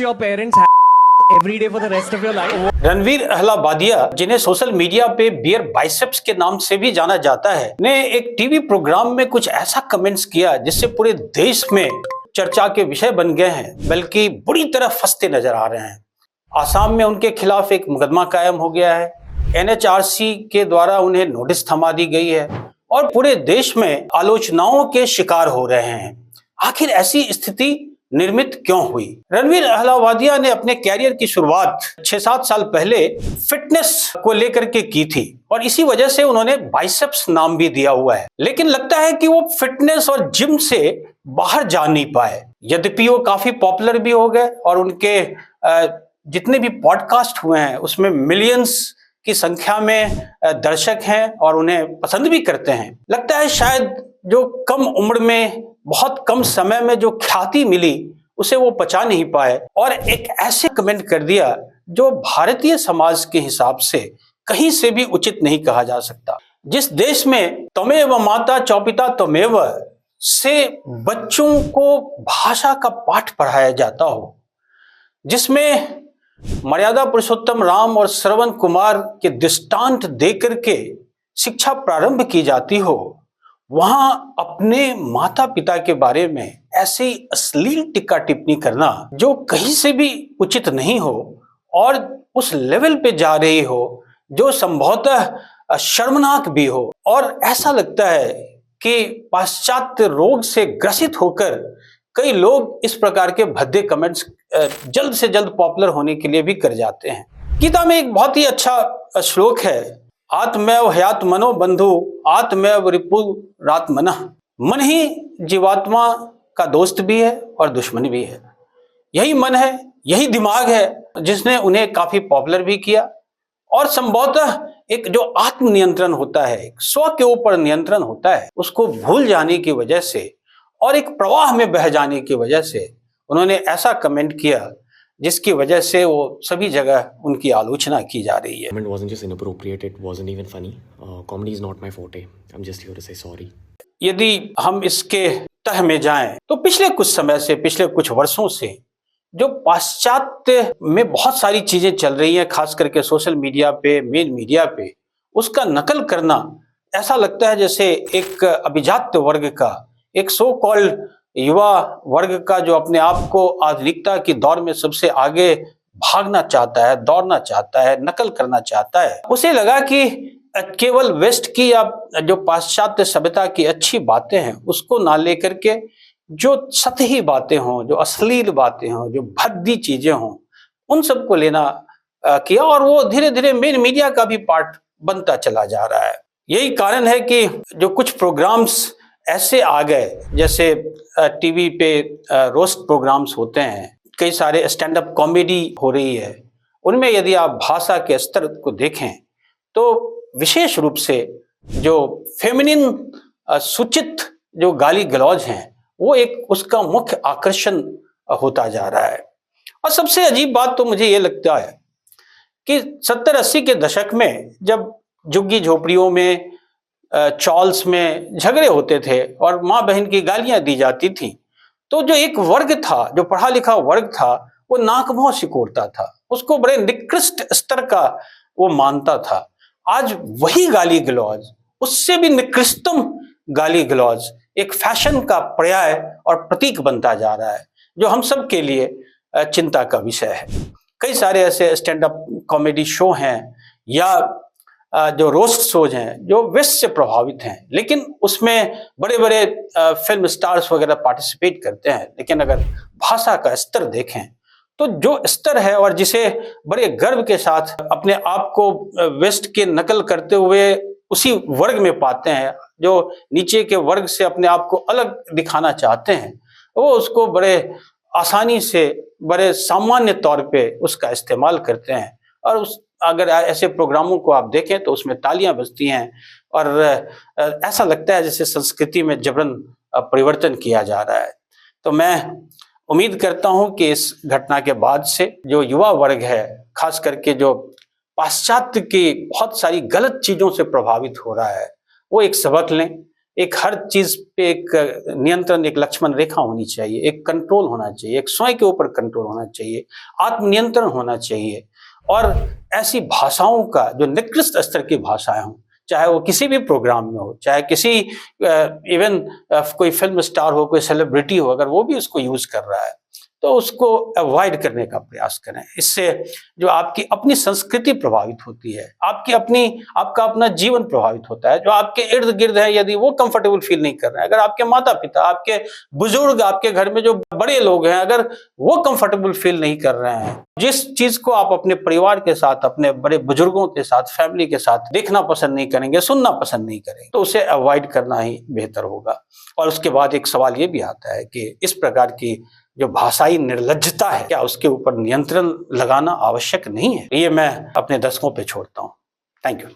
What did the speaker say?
your parents every day for the rest of your life. Ranveer अहलावालिया, जिन्हें social media पे beer biceps के नाम से भी जाना जाता है, ने एक टीवी प्रोग्राम में कुछ ऐसा कमेंट्स किया जिससे पूरे देश में चर्चा के विषय बन गए हैं, बल्कि बुरी तरह फंसते नजर आ रहे हैं। आसाम में उनके खिलाफ एक मुकदमा कायम हो गया है, एनएचआरसी के द्वारा उन्हें नोटिस थमा दी गई है और पूरे देश में आलोचनाओं के शिकार हो रहे हैं। आखिर ऐसी स्थिति निर्मित क्यों हुई? रणवीर अहलावालिया ने अपने कैरियर की शुरुआत 6-7 साल पहले फिटनेस को लेकर के की थी और इसी वजह से उन्होंने बाइसेप्स नाम भी दिया हुआ है। लेकिन लगता है कि वो फिटनेस और जिम से बाहर जा नहीं पाए। यद्यपि वो काफी पॉपुलर भी हो गए और उनके जितने भी पॉडकास्ट हुए हैं उसमें मिलियंस की संख्या में दर्शक हैं और उन्हें पसंद भी करते हैं। लगता है शायद जो कम उम्र में बहुत कम समय में जो ख्याति मिली उसे वो पचा नहीं पाए और एक ऐसे कमेंट कर दिया जो भारतीय समाज के हिसाब से कहीं से भी उचित नहीं कहा जा सकता। जिस देश में त्वमेव माता च पिता त्वमेव से बच्चों को भाषा का पाठ पढ़ाया जाता हो, जिसमें मर्यादा पुरुषोत्तम राम और श्रवण कुमार के दृष्टांत देकर के शिक्षा प्रारंभ की जाती हो, वहां अपने माता पिता के बारे में ऐसी अश्लील टिक्का टिप्पणी करना जो कहीं से भी उचित नहीं हो और उस लेवल पे जा रही हो जो संभवतः शर्मनाक भी हो। और ऐसा लगता है कि पाश्चात्य रोग से ग्रसित होकर कई लोग इस प्रकार के भद्दे कमेंट्स जल्द से जल्द पॉपुलर होने के लिए भी कर जाते हैं। गीता में एक बहुत ही अच्छा श्लोक है, आत्मैव ह्यात्मनो बंधु आत्मैव रिपुरात्मनः। मन ही जीवात्मा का दोस्त भी है और दुश्मन भी है। यही मन है, यही दिमाग है जिसने उन्हें काफी पॉपुलर भी किया और संभवतः एक जो आत्म नियंत्रण होता है, स्व के ऊपर नियंत्रण होता है, उसको भूल जाने की वजह से और एक प्रवाह में बह जाने की वजह से उन्होंने ऐसा कमेंट किया जिसकी वजह से वो सभी जगह उनकी आलोचना की जा रही है। It wasn't just inappropriate, it wasn't even funny. Comedy is not my forte. I'm just here to say sorry. यदि हम इसके तह में जाएं तो पिछले कुछ समय से, पिछले कुछ वर्षों से जो पाश्चात्य में बहुत सारी चीजें चल रही हैं, खास करके सोशल मीडिया पे, मेन मीडिया पे, उसका नकल करना ऐसा लगता है जैसे एक अभिजात्य वर्ग का, एक सो कॉल्ड युवा वर्ग का जो अपने आप को आधुनिकता की दौर में सबसे आगे भागना चाहता है, दौड़ना चाहता है, नकल करना चाहता है, उसे लगा कि केवल वेस्ट की या जो पाश्चात्य सभ्यता की अच्छी बातें हैं उसको ना लेकर के जो सतही बातें हों, जो अश्लील बातें हों, जो भद्दी चीजें हों, उन सबको लेना किया और वो धीरे धीरे मेन मीडिया का भी पार्ट बनता चला जा रहा है। यही कारण है कि जो कुछ प्रोग्राम्स ऐसे आ गए, जैसे टीवी पे रोस्ट प्रोग्राम्स होते हैं, कई सारे स्टैंड अप कॉमेडी हो रही है, उनमें यदि आप भाषा के स्तर को देखें तो विशेष रूप से जो फेमिनिन सूचित जो गाली गलौज हैं वो एक उसका मुख्य आकर्षण होता जा रहा है। और सबसे अजीब बात तो मुझे ये लगता है कि 70-80 के दशक में जब झुग्गी झोपड़ियों में, चॉल्स में झगड़े होते थे और माँ बहन की गालियां दी जाती थी, तो जो एक वर्ग था, जो पढ़ा लिखा वर्ग था, वो नाक मुंह सिकोड़ता था, उसको बड़े निकृष्ट स्तर का वो मानता था। आज वही गाली गलौज, उससे भी निकृष्टतम गाली गलौज एक फैशन का पर्याय और प्रतीक बनता जा रहा है, जो हम सब के लिए चिंता का विषय है। कई सारे ऐसे स्टैंड अप कॉमेडी शो हैं या जो रोस्ट शोज हैं जो वेस्ट से प्रभावित हैं, लेकिन उसमें बड़े बड़े फिल्म स्टार्स वगैरह पार्टिसिपेट करते हैं। लेकिन अगर भाषा का स्तर देखें तो जो स्तर है और जिसे बड़े गर्व के साथ अपने आप को वेस्ट के नकल करते हुए उसी वर्ग में पाते हैं, जो नीचे के वर्ग से अपने आप को अलग दिखाना चाहते हैं, वो उसको बड़े आसानी से, बड़े सामान्य तौर पे उसका इस्तेमाल करते हैं। और उस अगर ऐसे प्रोग्रामों को आप देखें तो उसमें तालियां बजती हैं और ऐसा लगता है जैसे संस्कृति में जबरन परिवर्तन किया जा रहा है। तो मैं उम्मीद करता हूं कि इस घटना के बाद से जो युवा वर्ग है, खास करके जो पाश्चात्य की बहुत सारी गलत चीजों से प्रभावित हो रहा है, वो एक सबक लें, एक हर चीज पे एक नियंत्रण, एक लक्ष्मण रेखा होनी चाहिए, एक कंट्रोल होना चाहिए, एक स्वयं के ऊपर कंट्रोल होना चाहिए, आत्मनियंत्रण होना चाहिए। और ऐसी भाषाओं का जो निकृष्ट स्तर की भाषाएं हों, चाहे वो किसी भी प्रोग्राम में हो, चाहे किसी इवन कोई फिल्म स्टार हो, कोई सेलिब्रिटी हो, अगर वो भी उसको यूज कर रहा है तो उसको अवॉइड करने का प्रयास करें। इससे जो आपकी अपनी संस्कृति प्रभावित होती है, आपका अपना जीवन प्रभावित होता है। जो आपके इर्द गिर्द है, यदि वो कंफर्टेबल फील नहीं कर रहे हैं, अगर आपके माता पिता, आपके बुजुर्ग, आपके घर में जो बड़े लोग हैं, अगर वो कंफर्टेबल फील नहीं कर रहे हैं, जिस चीज को आप अपने परिवार के साथ, अपने बड़े बुजुर्गों के साथ, फैमिली के साथ देखना पसंद नहीं करेंगे, सुनना पसंद नहीं करेंगे, तो उसे अवॉइड करना ही बेहतर होगा। और उसके बाद एक सवाल ये भी आता है कि इस प्रकार की जो भाषाई निर्लज्जता है, क्या उसके ऊपर नियंत्रण लगाना आवश्यक नहीं है? ये मैं अपने दर्शकों पे छोड़ता हूँ। Thank you.